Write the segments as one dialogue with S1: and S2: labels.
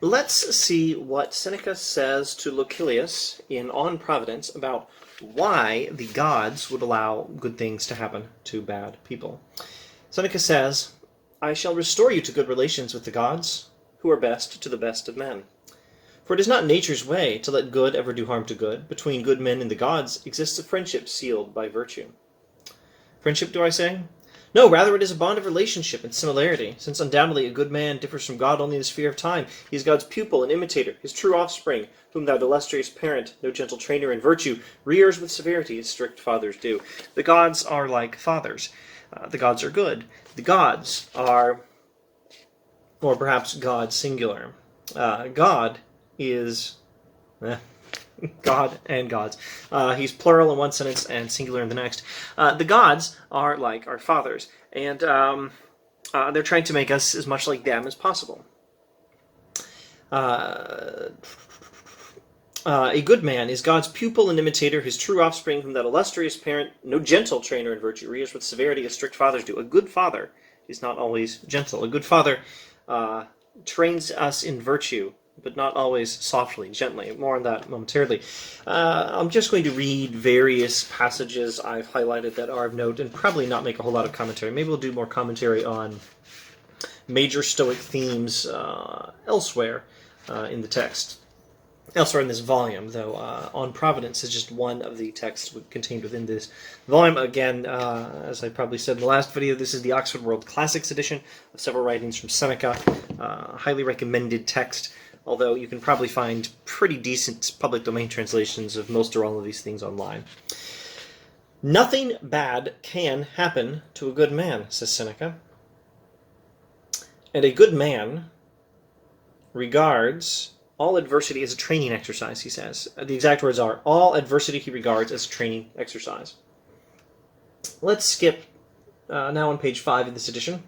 S1: Let's see what Seneca says to Lucilius in On Providence about why the gods would allow good things to happen to bad people. Seneca says, "I shall restore you to good relations with the gods, who are best to the best of men. For it is not nature's way to let good ever do harm to good. Between good men and the gods exists a friendship sealed by virtue." Friendship, do I say? No, rather it is a bond of relationship and similarity, since undoubtedly a good man differs from God only in the sphere of time. He is God's pupil and imitator, his true offspring, whom thou illustrious parent, no gentle trainer in virtue, rears with severity as strict fathers do. The gods are like fathers. The gods are good. The gods are, or perhaps God singular. God is God and gods. He's plural in one sentence and singular in the next. The gods are like our fathers, and they're trying to make us as much like them as possible. A good man is God's pupil and imitator, his true offspring, whom that illustrious parent, no gentle trainer in virtue, rears with severity as strict fathers do. A good father is not always gentle. A good father trains us in virtue, but not always softly, gently. More on that momentarily. I'm just going to read various passages I've highlighted that are of note and probably not make a whole lot of commentary. Maybe we'll do more commentary on major Stoic themes elsewhere in the text. Elsewhere in this volume, though, On Providence is just one of the texts contained within this volume. Again, as I probably said in the last video, this is the Oxford World Classics edition of several writings from Seneca. Highly recommended text, although you can probably find pretty decent public domain translations of most or all of these things online. "Nothing bad can happen to a good man," says Seneca. "And a good man regards all adversity as a training exercise," he says. The exact words are, all adversity he regards as a training exercise. Let's skip now on page 5 of this edition.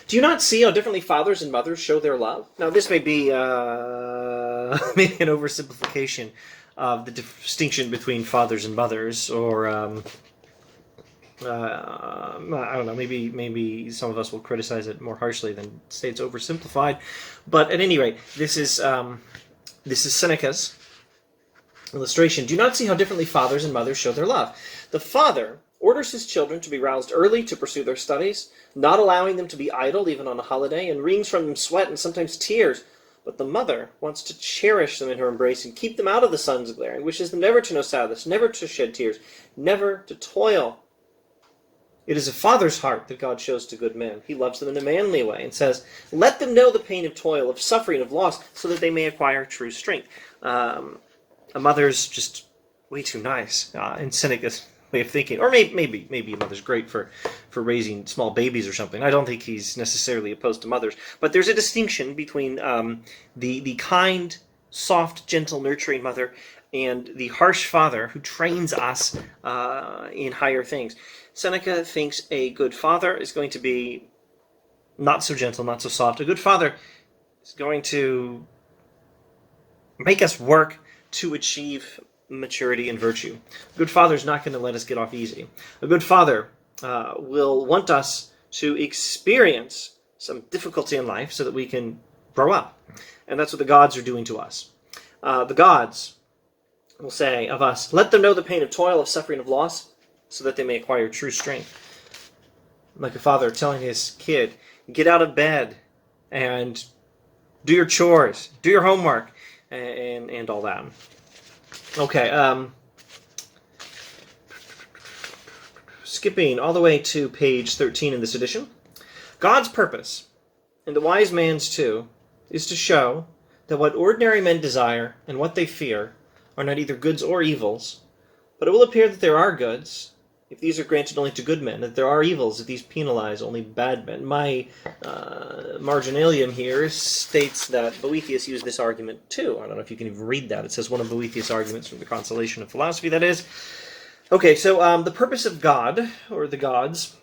S1: "Do you not see how differently fathers and mothers show their love?" Now, this may be maybe an oversimplification of the distinction between fathers and mothers, or I don't know, maybe some of us will criticize it more harshly than say it's oversimplified. But at any rate, this is Seneca's illustration. "Do you not see how differently fathers and mothers show their love? The father orders his children to be roused early to pursue their studies, not allowing them to be idle even on a holiday, and wrings from them sweat and sometimes tears. But the mother wants to cherish them in her embrace and keep them out of the sun's glare, and wishes them never to know sadness, never to shed tears, never to toil. It is a father's heart that God shows to good men. He loves them in a manly way and says, 'Let them know the pain of toil, of suffering, of loss, so that they may acquire true strength.'" A mother's just way too nice in Seneca's way of thinking. Or maybe a mother's great for raising small babies or something. I don't think he's necessarily opposed to mothers. But there's a distinction between the kind, soft, gentle, nurturing mother and the harsh father who trains us in higher things. Seneca thinks a good father is going to be not so gentle, not so soft. A good father is going to make us work to achieve maturity and virtue. A good father is not going to let us get off easy. A good father will want us to experience some difficulty in life so that we can grow up. And that's what the gods are doing to us. The gods will say of us, "Let them know the pain of toil, of suffering, of loss, so that they may acquire true strength." Like a father telling his kid, get out of bed and do your chores, do your homework, and all that. Okay, skipping all the way to page 13 in this edition. "God's purpose, and the wise man's too, is to show that what ordinary men desire and what they fear are not either goods or evils, but it will appear that there are goods, if these are granted only to good men, that there are evils if these penalize only bad men." My marginalium here states that Boethius used this argument too. I don't know if you can even read that. It says one of Boethius' arguments from the Consolation of Philosophy, that is. Okay, so the purpose of God, or the gods,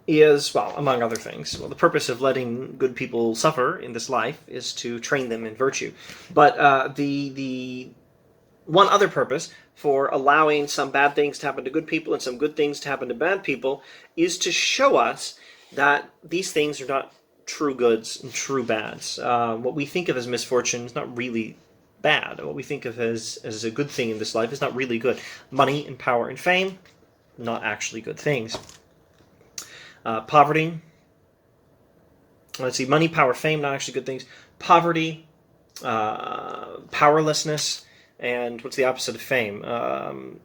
S1: is, well, among other things, the purpose of letting good people suffer in this life is to train them in virtue. But the one other purpose for allowing some bad things to happen to good people and some good things to happen to bad people is to show us that these things are not true goods and true bads. What we think of as misfortune is not really bad. What we think of as a good thing in this life is not really good. Money and power and fame, not actually good things. Poverty. Let's see, money, power, fame, not actually good things. Poverty, powerlessness, and what's the opposite of fame?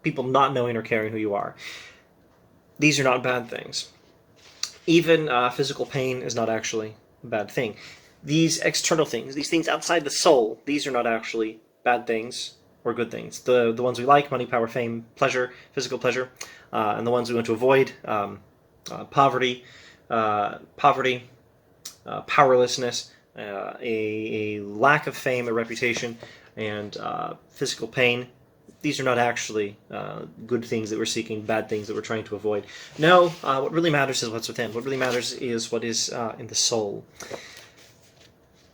S1: People not knowing or caring who you are. These are not bad things. Even physical pain is not actually a bad thing. These external things, these things outside the soul, these are not actually bad things or good things. The ones we like, money, power, fame, pleasure, physical pleasure, and the ones we want to avoid, poverty, powerlessness, a lack of fame, a reputation, and physical pain. These are not actually good things that we're seeking, bad things that we're trying to avoid. No, what really matters is what's within. What really matters is what is in the soul.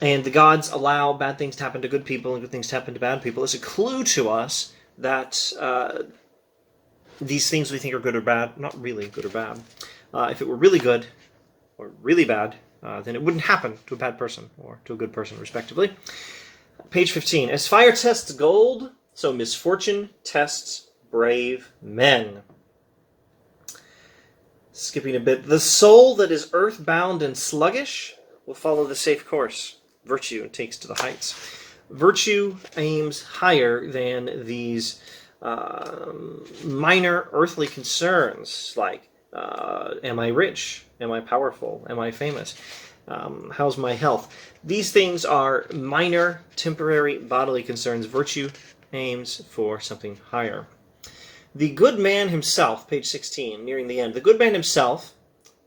S1: And the gods allow bad things to happen to good people and good things to happen to bad people as a clue to us that these things we think are good or bad, not really good or bad. If it were really good or really bad, then it wouldn't happen to a bad person or to a good person, respectively. Page 15. As fire tests gold, so misfortune tests brave men. Skipping a bit. The soul that is earthbound and sluggish will follow the safe course. Virtue takes to the heights. Virtue aims higher than these minor earthly concerns like am I rich? Am I powerful? Am I famous? How's my health? These things are minor, temporary bodily concerns. Virtue aims for something higher. The good man himself, page 16, nearing the end. The good man himself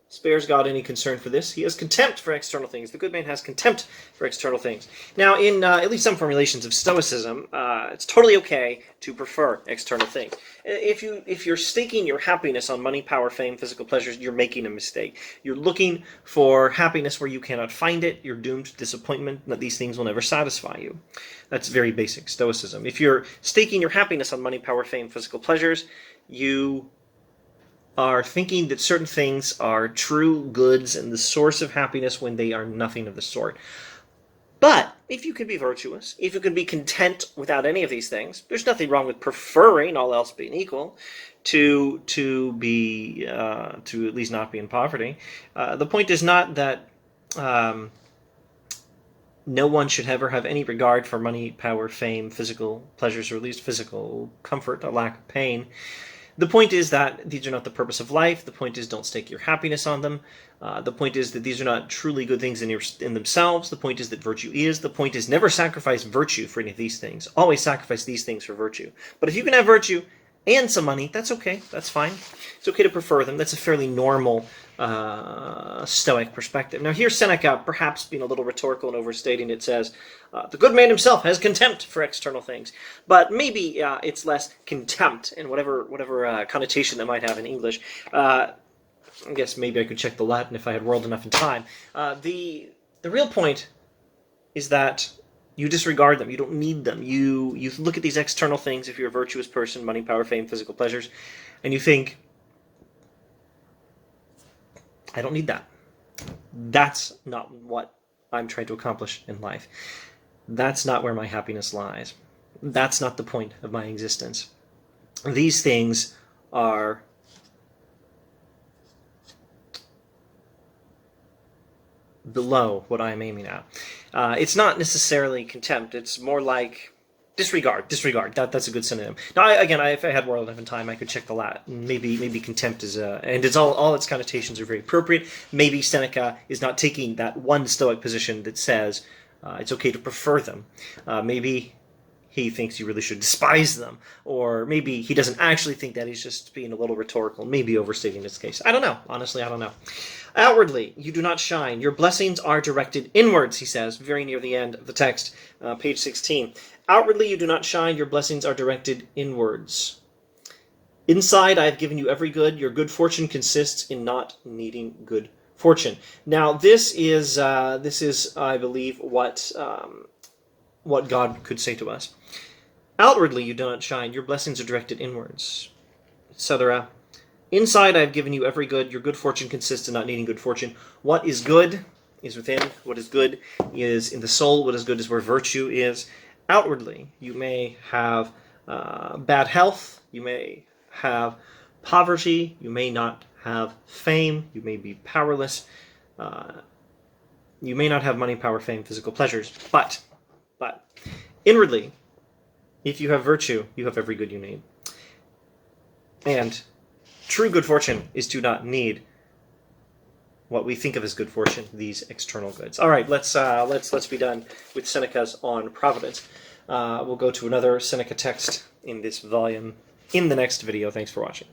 S1: spares God any concern for this. He has contempt for external things. The good man has contempt for external things. Now, in at least some formulations of Stoicism, it's totally okay to prefer external things. If you're staking your happiness on money, power, fame, physical pleasures, you're making a mistake. You're looking for happiness where you cannot find it. You're doomed to disappointment, that these things will never satisfy you. That's very basic Stoicism. If you're staking your happiness on money, power, fame, physical pleasures, you are thinking that certain things are true goods and the source of happiness when they are nothing of the sort. But if you can be virtuous, if you can be content without any of these things, there's nothing wrong with preferring, all else being equal, to at least not be in poverty. The point is not that no one should ever have any regard for money, power, fame, physical pleasures, or at least physical comfort, a lack of pain. The point is that these are not the purpose of life. The point is don't stake your happiness on them. The point is that these are not truly good things in themselves. The point is that virtue is. The point is never sacrifice virtue for any of these things. Always sacrifice these things for virtue. But if you can have virtue and some money, that's okay. That's fine. It's okay to prefer them. That's a fairly normal Stoic perspective. Now here Seneca, perhaps being a little rhetorical and overstating it, says, the good man himself has contempt for external things. But maybe it's less contempt in whatever connotation that might have in English. I guess maybe I could check the Latin if I had world enough in time. The real point is that you disregard them. You don't need them. You look at these external things, if you're a virtuous person, money, power, fame, physical pleasures, and you think, I don't need that. That's not what I'm trying to accomplish in life. That's not where my happiness lies. That's not the point of my existence. These things are below what I'm aiming at. It's not necessarily contempt. It's more like disregard. That's a good synonym. Now, if I had more enough time, I could check the Latin. Maybe contempt is and it's all its connotations are very appropriate. Maybe Seneca is not taking that one Stoic position that says it's okay to prefer them. Maybe he thinks you really should despise them, or maybe he doesn't actually think that. He's just being a little rhetorical, maybe overstating this case. I don't know. Honestly, I don't know. Outwardly, you do not shine. Your blessings are directed inwards, he says, very near the end of the text, page 16. Outwardly, you do not shine. Your blessings are directed inwards. Inside, I have given you every good. Your good fortune consists in not needing good fortune. Now, this is, I believe, what God could say to us. Outwardly, you do not shine. Your blessings are directed inwards, etc. Inside, I have given you every good. Your good fortune consists in not needing good fortune. What is good? is within. What is good is in the soul. What is good is where virtue is. Outwardly, you may have bad health. You may have poverty. You may not have fame. You may be powerless. You may not have money, power, fame, physical pleasures. But inwardly, if you have virtue, you have every good you need. And true good fortune is to not need what we think of as good fortune, these external goods. All right, let's be done with Seneca's On Providence. We'll go to another Seneca text in this volume in the next video. Thanks for watching.